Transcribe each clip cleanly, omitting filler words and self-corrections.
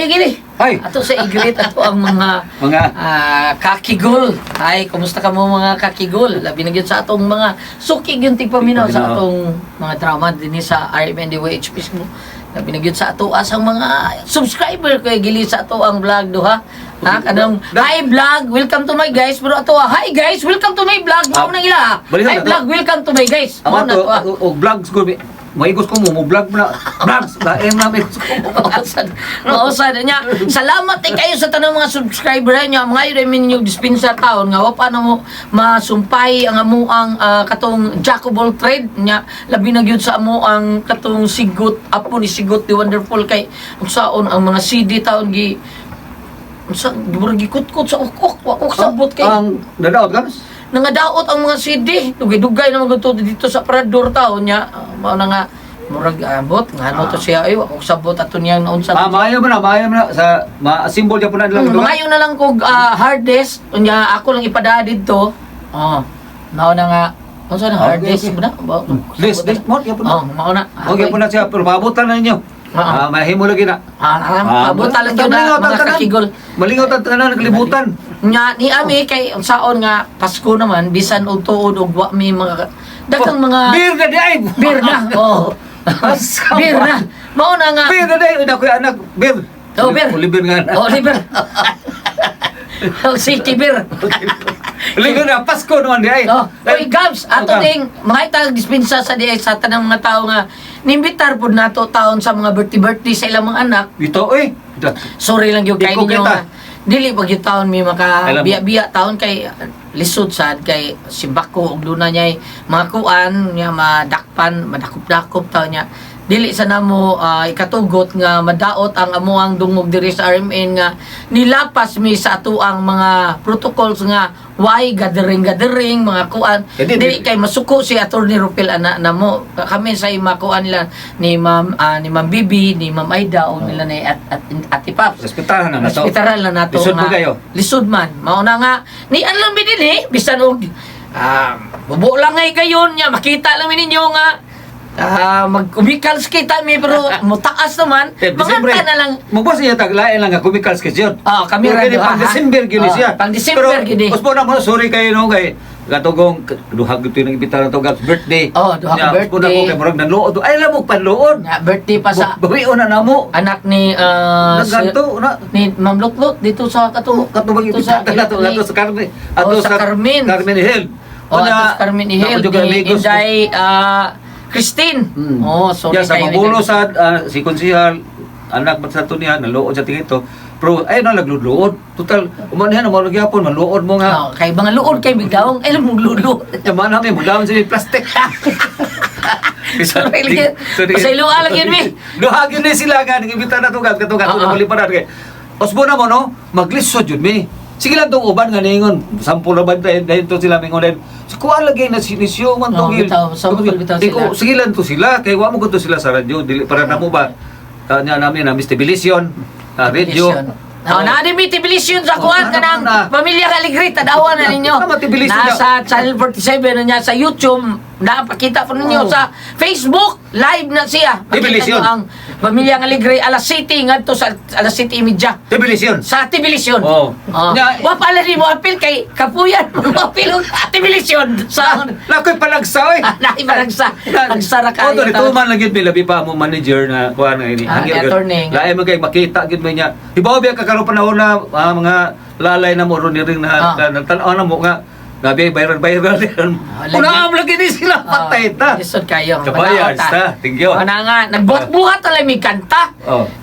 Kuya Gili. Ay. Ato sa igreet ato ang mga kakigol. Ay, kumusta ka mo mga kakigol? Labi na gyud sa atong mga sukig yung tigpaminaw sa atong mga drama din sa RMNDWH mo. Labi na gyud sa ato asang mga subscriber Kuya Gili sa ato ang vlog do ha. Ha, kanang hi vlog, welcome to my guys. Pero ato hi guys, welcome to my vlog. Mao nang ila. Hi vlog, welcome to my guys. Mao na to. O vlogs ko maigos ko mo vlog na vlogs daem na maigos ko mausad niya. Salamat kayo sa tanang mga subscriber niya. Mga remin yung dispensa taon nga wa pa na mo masumpay ang amuang katong jack of all trade niya. Labi na gyud sa amuang katong sigot apo ni sigot the wonderful kay unsaon ang mga CD taon gi unsa gikut-kut sa ukok wa ko sabot kay ang dadaot gamas nangadaot ang mga CD dugay-dugay na magudto dito sa Parador taon niya mao na nga murag abot ngano to siya ay wa ko sabot ato niyang naunsa maayo man na sa ma-symbol dia puna lang maayo na lang kog hard disk unya ako lang ipada didto mao na nga unsa na hard disk mo na disk mo ya puna mao na okay puna siya pero maabutan na ninyo mahimo lagi na maabutan lang gyud na mga kakigol malingaw ta tanan naglibutan nya ni ami kay unsaon nga Pasko naman bisan og tuod og wa mi mga daghang mga beer na di ay beer na beer na mao na nga beer na di una ko anak beer beer Oliver nga Oliver City beer Ligo na Pasko naman di ay oy Gabs ato ding mga itag dispensa sa di ay sa tanang mga tao nga nimbitar pud nato taon sa mga birthday sa ilang mga anak ito sorry lang yung kay ninyo nga dili pag yung taon may maka biya taon kay lisod sad kay simbako og luna niya mga kuan niya madakop-dakop taon niya dili sa namo ikatugot nga madaot ang amuang dungog diri sa RMN nga nilapas mi sa atuang mga protocols nga why gathering mga kuan dili kay masuko si Attorney Rupil ana namo kami sa makuan nila ni Ma'am Bibi ni Ma'am Aida o nila ni Ate Paps respetaran na nato lisod mo kayo lisod man mao na nga ni alam mi dinhi bisan og bubo lang ngay kayon nya makita lang mi ninyo nga mag-kumikals kita mi pero mutaas naman mga na lang magbo siya taglain lang nga kumikals kasi yun kami ra pang December gyud siya pang December gyud usbo na mo sorry kayo no kay katugong duhag ito yung imbitahan to Gabs birthday duhag birthday kay murag nanluod ay lamog panluod birthday pa sa bawion na namo anak ni nagganto ni Ma'am Lutlot dito sa katubang sa Carmen sa Carmen Hill sa Carmen Hill Inday Christine. Sorry sa magulo sa si konsehal anak man sa to niya naluod sa tingito. Pero ay na nagluluod. Total umanihan mo gyapon manluod mo nga. Kay mga luod kay bigdawong ay mo lulo. Yaman namin mudawon sa plastic. Pasay luha lang yun, mi. Luha yun sila nga nag-imbita na tugat katugat na maliparan kay. Osbo na mo no maglisod yun mi. Sige lang itong uban nga ningon. Sampul na ba dahil ito sila mingon din. Kuha lagi na sinisyo man tong sige lang to sila. Kaya wa mo ko to sila sa radyo. Para na mo ba? Kanya namin na Mistibilisyon. Radio. Na-admit Tibilisyon sa kuwan ka ng Pamilya Kaligrit. Tadawan na ninyo. Nasa Channel 47 na niya sa YouTube. Napakita po ninyo sa Facebook. Live na siya. Tibilisyon. Ang Pamilya Kaligrit alas City ngadto sa alas City Media. Tibilisyon. Sa Tibilisyon. Wa pala ni mo apil kay kapuyan mo apil Tibilisyon. Sa lakoy palagsa oy. Lakoy palagsa. Nagsara ka. Ito man lang gid labi pa mo manager na kuan nga ini. Laay mo kay makita gid mo niya. Hibaw biya karon panahon na mga lalay na mo ron ni ring na tan-aw na mo nga gabi viral din. Una am lagi ni sila patay ta. Lisod kayo. Kabayan ta. Thank you. Ana nga nagbuhat ala mi kanta.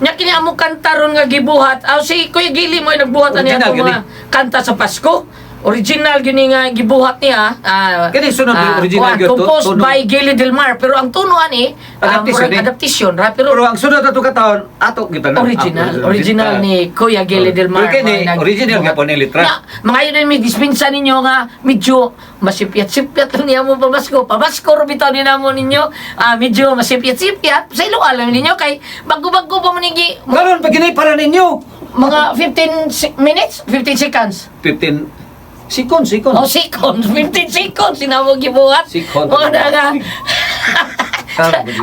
Nya kini amo kanta ron nga gibuhat. Si Kuya Gili mo nagbuhat niya mga kanta sa Pasko. Original gini nga gibuhat niya. Kani sunod original gyud to. Composed by Gili Del Mar pero ang tuno ani adaptation ra pero ang sunod ato kataon ato kita na original ni Kuya Gili Del Mar. Kani original gyapon ni litra. Mga yun mi dispensa ninyo nga medyo masipyat-sipyat niya mo pamasko ro bitaw ni namo ninyo. Medyo masipyat-sipyat sa ilo alam ninyo kay bago-bago pa man nigi. Karon pag para ninyo mga 15 minutes, 15 seconds. 15 seconds. Seconds. 15 seconds. Sinawag gibuhat. Seconds. Mga nga.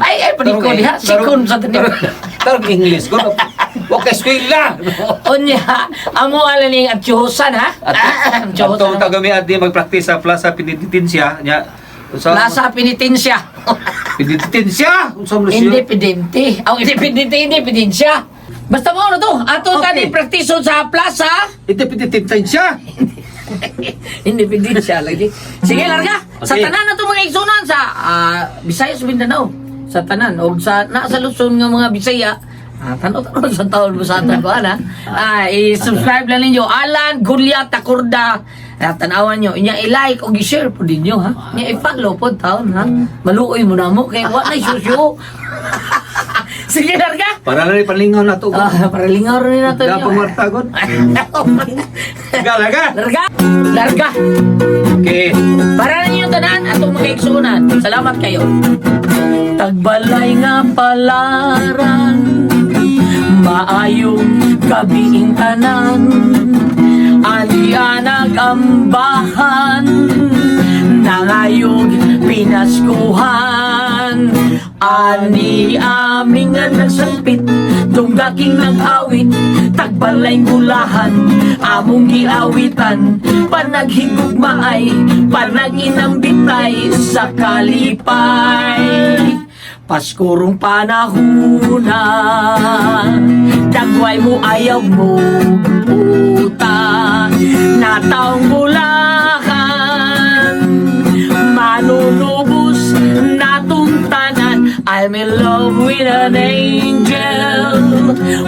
Ay, panikod diha. Sikon sa tanim. Tarong English ko. Okay, eskwela. Onya, amo ala ning atsuhusan ha? At itong tagami at di mag-practice sa Plaza Penitensya nya. Plaza Penitensya. Penitensya. Independente. Ang independente. Basta mo na to. Ato Okay. tani praktison sa plaza. Penitensya. Independensya lagi. Sige, larga. Sa Okay. tanan na to mga igsunan sa Visayas, Mindanao. Sa tanan. O sa nasa Luzon nga mga Bisaya. Tanong sa taon mo sa atin ko, ana. I-subscribe lang ninyo. Alan Gulyat Takurda. Tanawan nyo. Inya i-like o i-share po din nyo, ha? Inya i-follow po taon, ha? Maluoy mo na mo. Kaya wala na isusyo. Sige, larga. Para na rin palingaw na to. Para lingaw rin na to. Dapat martagon. Galaga. Larga. Okay. Para ninyo tanan atong mga igsunan. Salamat kayo. Tagbalay nga palaran, maayong gabiing tanan, alianag ambahan, nangayog pinaskuhan. Ani aming nga nagsampit, tunggaking nag-awit, tagbalay gulahan, among giawitan, panaghigugmaay, panaginambitay sa kalipay. Paskurong panahuna, dagway mo ayaw mo puta, nataong bulahan, manunubos natong tanan. I'm in love with an angel,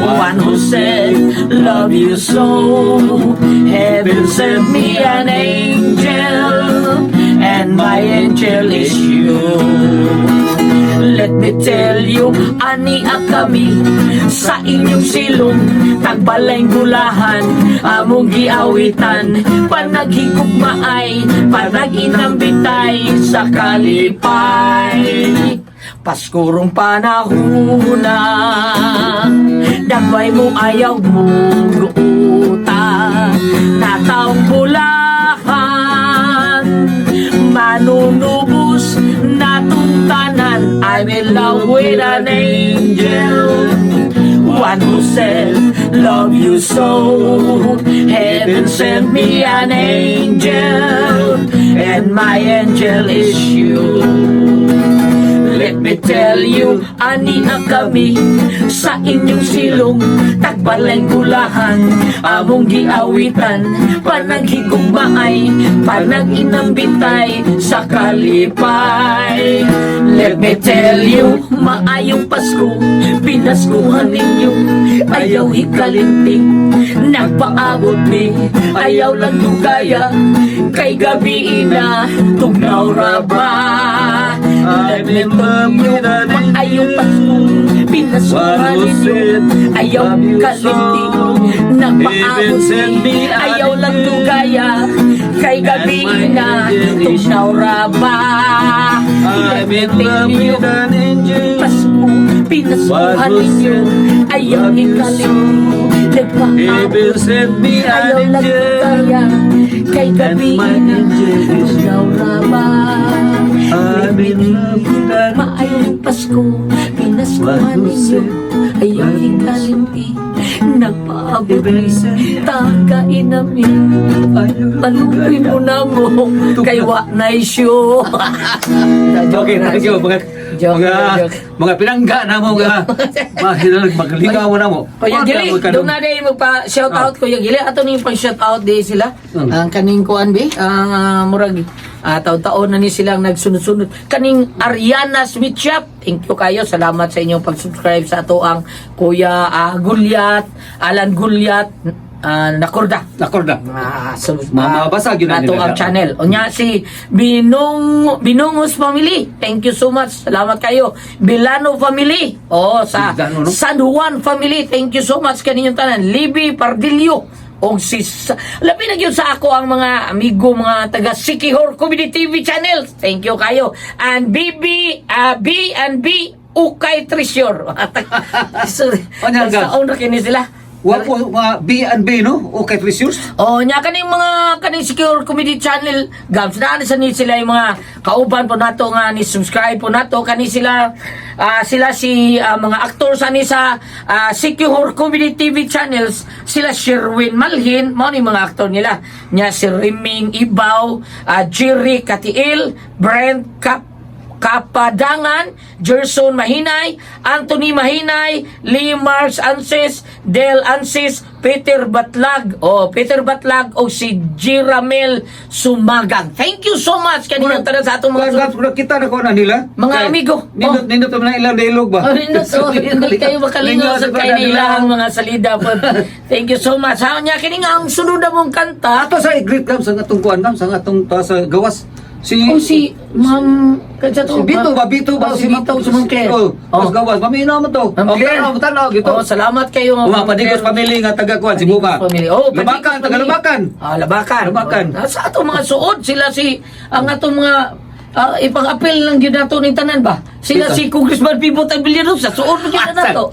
one who said love you so. Heaven sent me an angel, and my angel is you. Let me tell you, ani kami sa inyong silong, tagbalayng gulahan, among giawitan, panaghigugmaay, panaginambitay sa kalipay. Paskurong panahuna, dagway mo ayaw mo guuta, nataong bulahan, manunubos natong tanan. I'm in love with an angel, one who said love you so. Heaven sent me an angel, and my angel is you. Let me tell you, ani kami sa inyong silong, tagbalayng gulahan, among giawitan, panaghigugmaay, panaginambitay sa kalipay. Let me tell you, maayong Pasko, pinaskuhan ninyo, ayaw hikalinting, nagpaabot mi, ayaw lang dugaya, kay gabi na, tugnaw ra ba? I'm in love with an Maayong Pasko, pinaskuhan ninyo, ayaw kalinting, nagpaabot mi, ayaw lang dugaya, kay gabi na, tugnaw ra ba? I'm in love with an angel, Pasko, pinaskuhan ninyo, ayaw ikalimting, Heaven sent me ayaw an lang angel, kaya, kay gabi my na, angel is you. tugnaw ra ba? I'm in love with an Maayong Pasko, pinaskuhan ninyo, ayaw ikalimting, nagpaabot mi, tagain namin, palupi mo na mo, kay wa na isyo. Okay, thank you. Mga pinangga na mo nga. Maglingaw na mo. Kuya Gili, doon na din magpa-shout out Kuya Gili. Ato ning pang-shout out di sila. Ang kaning kuan bi, murag taon-taon na ni silang nagsunod-sunod. Kaning Ariana Smith Shop. Thank you kayo. Salamat sa inyong pag-subscribe sa ato ang Kuya Gulyat, Alan Gulyat, Nakorda. Mabasag yun ato ang channel. Unya si Binongos Family. Thank you so much. Salamat kayo. Bilano Family. Sa Bilano, no? San Juan Family. Thank you so much kaninyong tanan. Libby Pardillo. O si labi na yun sa ako ang mga amigo, mga taga Sikihor Community TV channel. Thank you kayo. And B&B Ukay Treasure. Sorry. Onyang Sa owner kini sila. Wa po mga B&B no? Okay, precious. Oh, nya kaning mga kaning Secure Comedy Channel gams na sa ni sila yung mga kauban po nato nga ni subscribe po nato kani sila sila si mga aktor sa ni sa Secure Comedy TV channels sila Sherwin Malhin mao ni mga aktor nila nya si Riming Ibaw, Jerry Katiil, Brent Kapadangan, Gerson Mahinay, Anthony Mahinay, Lee Mars Anses, Del Anses, Peter Batlag, o si Jiramel Sumagang. Thank you so much kanina tanan sa atong mga Kita na ko na nila. mga amigo. Nindot na ilang dialog ba? Hindi kayo makalingaw sa kayo ilang mga salida po. Thank you so much. Ha, nya kini nga ang sunod na mong kanta. Ato sa i-greet kam sa atong kuan kam sa atong sa gawas. Si Ma'am kadya to. Bito ba si Bito sumangke. Mas gawas paminaw mo to. Okay, tanaw gito. Salamat kayo Mga padigos pamili nga taga kuan si Buka. Labakan, taga Labakan. Labakan. Sa atong mga suod sila ang atong mga ipang-apel lang yun nato ng tanan ba? Sila si Congressman Pibot Abiliano sa suod mo yun nato.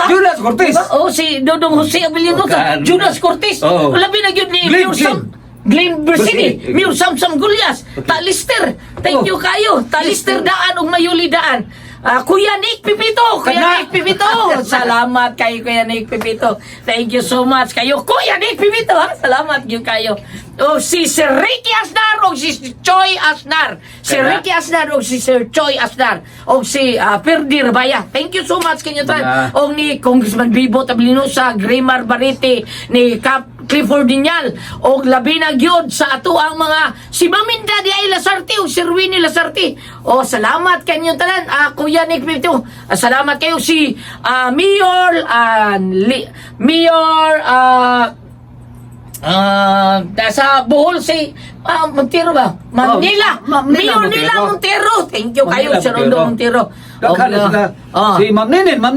Judas Cortez. Si Dodong Jose Abiliano sa Judas Cortez. Labi na yun ni Glenn Bersini, Mio Samsam Gulyas, Talister, thank you kayo, Talister daan ug Mayuli daan. Kuya Nick Pipito, salamat kayo Kuya Nick Pipito. Thank you so much kayo Kuya Nick Pipito, ha? Salamat gyud kayo. Si Sir Ricky Asnar o si Choi Asnar. Si Ricky Asnar o si Sir Choi Asnar o si Perdi Rabaya. Thank you so much kanyo tan. O ni Congressman Bibo Tablino sa Grimar Bariti ni Clifford Dinyal o labi na gyud sa ato ang mga si Maminda di ay Lasarte o Sir Winnie Lasarte. O salamat kanyo tanan Kuya Nick Pipito. Salamat kayo si Mayor sa Bohol si Montero ba? Mayor Nila Montero. Thank you kayo Sir Rondo Montero. Si Ma'am Ninin. Ma'am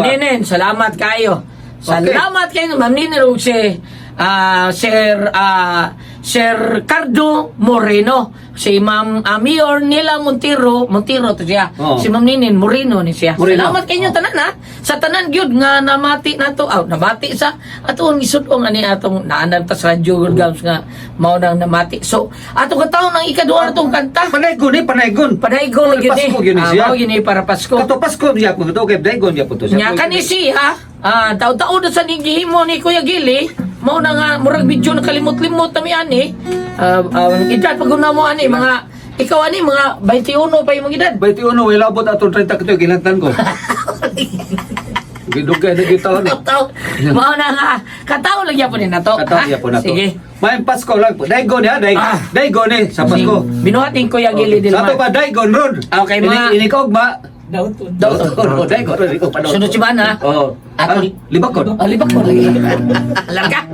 Ninin, salamat kayo. Salamat kayo Ma'am Ninin o si Sir Cardo Moreno, si Ma'am Mayor Nila Montero to siya. Si Ma'am Ninin Moreno ni siya. Salamat kayo tanan ha. Sa tanan gyud nga namati nato. Nabati sa atong isudong ani atong naanad ta sa radyo gams nga mao nang namati. So atong kataon ang ikaduha natong kanta. Panaygon Panaygon gyud ni siya. Mao gyud para Pasko. Kato Pasko niya po to kay Daygon niya po to siya. Nya kanisi ha. Taw-taw sa nigihimo ni Kuya Gili. Mao na nga murag video na kalimot-limot na mi ani. Edad paguna mo ani mga ikaw ani mga 21 pa imong edad. 21 wala labot atong 30 kito ginatan ko. Gidugay na kita ni. Mao na nga kataw lang yapon ni nato. Sige. May Pasko lang po. Daygon ha, Daygon ni sa Pasko. Binuhating Kuya Gili din. Sa to ba Daygon ron? Okay mga inikog ba? Dauton. Daygon ron pa. Sunod si Bana. Oo. Libakon. Libakon. Larga.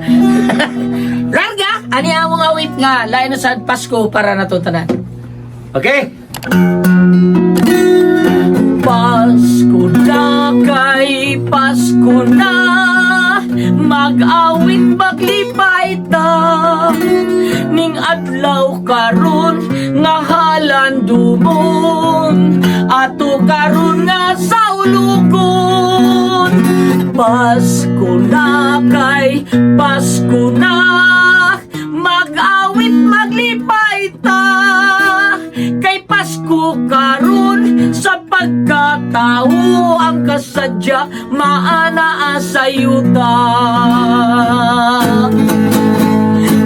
Larga. Ani among awit nga lain na sa Pasko para natutanan. Okay. Pasko na kay Pasko na, mag-awit maglipay ta, ning adlaw karon nga halandumon, ato karon nga saulugon. Pasko na kay Pasko na, mag-awit maglipay ta, kay Pasko karon sa pagkatao ang kasadya maana sa yuta.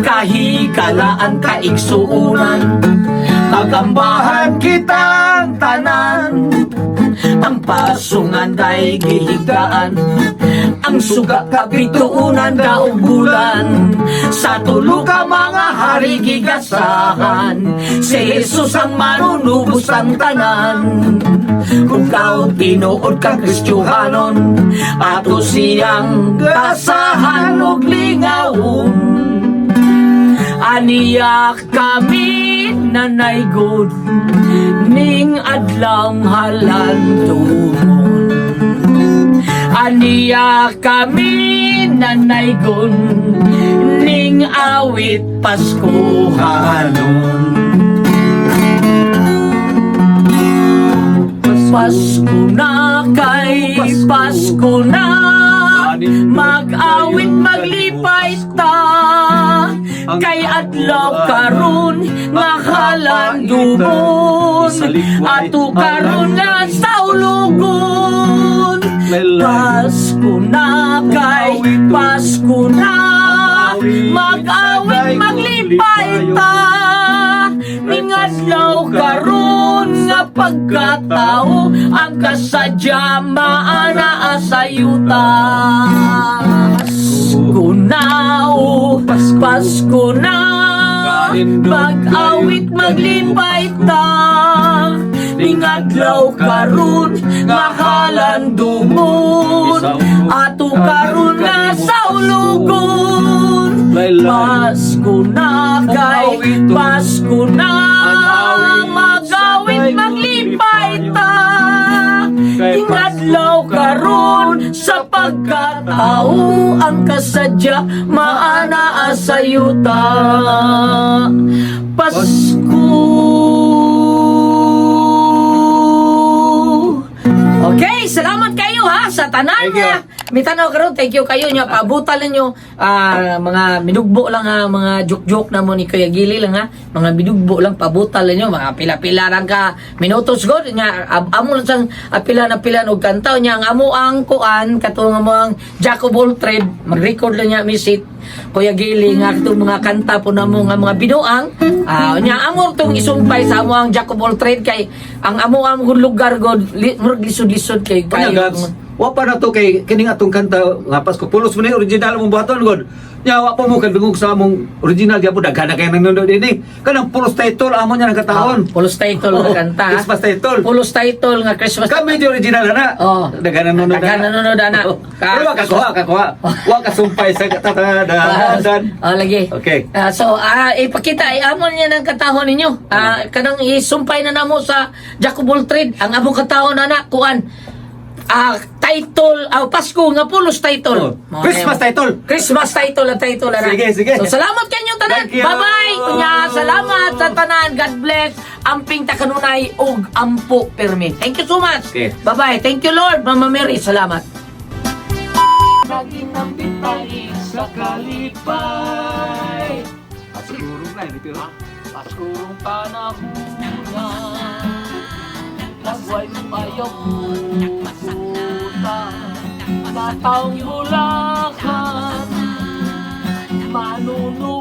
Kahikalaan kaigsuunan, kagambahan kitang tanan, ang pasungan day gihigdaan, ang suga kabituunan daog bulan, sa tulo ka mga hari gigasahan, si Jesus ang manunubos ang tanan. Kung kao tinuod ka Kristiyanon, ato siyang gasahan og lingawon. Aniyak kami nanaygon, ning adlang halandumon. Aniyak kami nanaygon, ning awit Paskohanon. Pasko na kay Pasko na, mag-awit maglipay ta, kay adlaw karon nga halandumon, ato karon nga saulugon. Pasko na kay Pasko na, mag-awit maglipay ta, ning adlaw karon nga pagkatao, ang kasadya maana asayuta. Pasko na, oh, Pasko na, mag-awit maglipay ta, ning adlaw karon nga halandumon, ato karon nga saulugon. Pasko na kay Pasko na, mag-awit maglipay ta, ning adlaw karon sa pagkatao, ang kasadya maana asayuta. Pasko. Okay, salamat kayo ha sa tanan nga. Mitanaw karon, thank you kayo nya paabutan ninyo mga minugbo lang ha, mga joke-joke na mo ni Kuya Gili lang ha. Mga minugbo lang paabutan ninyo, mga pila-pila lang ka minutos god nya amo lang sang pila na pila og kanta nya ang amo ang kuan katong amo ang Jack of all trade, mag-record lang nya misit Kuya Gili nga itong mga kanta po na mo nga mga binuang nya amo tong isumpay sa amo ang Jack of all trade kay ang amo ang lugar god murag lisod-lisod kay kayo. Wa pa na to kay kining atong kanta nga Pasko pulos mo ni original mong buhaton god. Nya wa pa mo kadungog sa among original gyapon daghan na kay nanonood dinhi. Kanang pulos title amo nya nagkataon. Pulos title nga kanta. Christmas title. Pulos title nga Christmas. Kami di original na. Oh. Daghan nanonood. Daghan nanonood na. Pero wa kakuha. Wa ka sumpay sa tatadadan. Lagi. Okay. So ipakita amon niya ng katahon ninyo. Kanang isumpay na namo sa Jacobol Trade ang among katahon na kuan. Title, Pasko nga pulos title. Christmas title. Christmas title ang title na. Sige. So salamat kanyo tanan. Thank you. Bye-bye. Kunya, salamat sa tanan. God bless. Amping takanunay og ampo permit. Thank you so much. Okay. Bye-bye. Thank you Lord. Mama Mary, salamat. Lagi nang bitay sa kalipay, Pasigurong na dito. Paskurong panahon na nagway ayaw puta sa taong bulakan, manuno